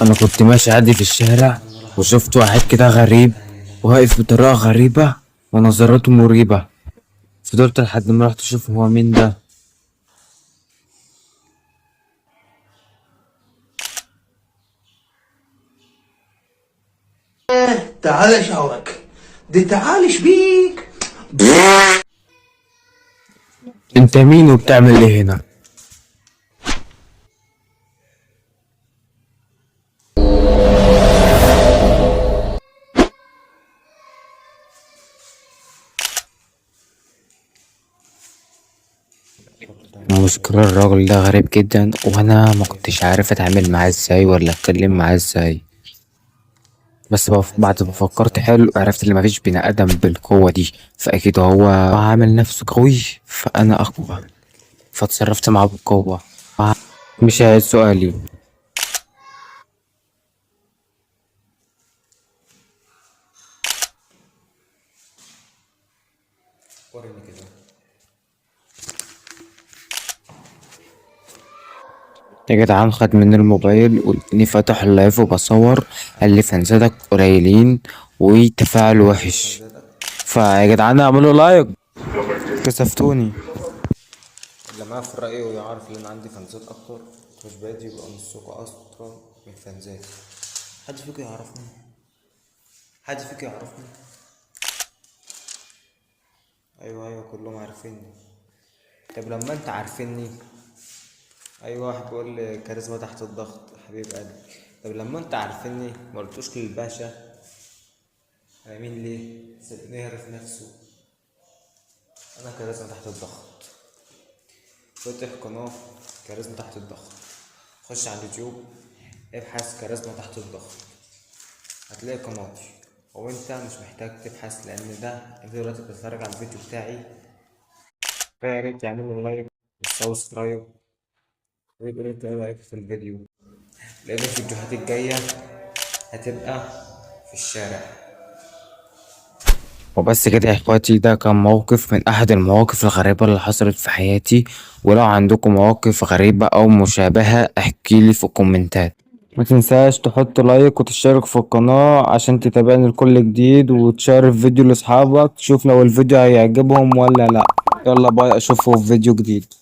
انا كنت ماشي عادي في الشارع وشفت واحد كده غريب واقف بطريقة غريبة ونظراته مريبة. فضلت لحد ما رحت اشوف هو مين ده. تعال اشاورك. دي تعال شبيك. انت مين وبتعمل ايه هنا؟ مشكلة الراجل ده غريب جدا وانا ما كنتش عارف اتعامل معاه ازاي ولا اتكلم معاه ازاي. بس بعد ما فكرت حلو عرفت ان مفيش بني ادم بالقوة دي، فاكيد هو عامل نفسه قوي فانا اقوى، فاتصرفت معاه بقوة. مش عايز سؤالي. يا جدعان خد مني الموبايل ولقيتني فاتح اللايف وبصور، قال لي فانزاتك قليلين وتفاعل وحش. فيا جدعان اعملوا لايك، كسفتوني. اللي معاه في الرأي ويعرف ان انا عندي فانزات اكتر مش بادي يبقى نصكم اصلا من فانزات. حد فيكم يعرفني؟ حد فيكم يعرفني؟ ايوه كلهم عارفيني. طب لما انت عارفيني، ايوه واحد بيقول لي كاريزما تحت الضغط حبيب قلبي. طب لما انت عارفيني ما قلتوش للباشا؟ انا مين ليه؟ سيبني يعرف نفسه. انا كاريزما تحت الضغط، فاتح قناة كاريزما تحت الضغط. خش على اليوتيوب ابحث كاريزما تحت الضغط هتلاقي قناتي، وانت مش محتاج تبحث لان ده انت دلوقتي بتتفرج على الفيديو بتاعي. فيا ريت تعملوا لايك وسبسكرايب ويبقى لك رأيك في الفيديو، لان الفيديوهات الجاية هتبقى في الشارع. وبس كده يا اخواتي، ده كان موقف من احد المواقف الغريبة اللي حصلت في حياتي. ولو عندكم مواقف غريبة او مشابهة احكيلي في الكومنتات. ما تنساش تحط لايك وتشترك في القناة عشان تتابعني لكل جديد، وتشارك الفيديو لاصحابك تشوف لو الفيديو هيعجبهم ولا لا. يلا باي، اشوفكم في فيديو جديد.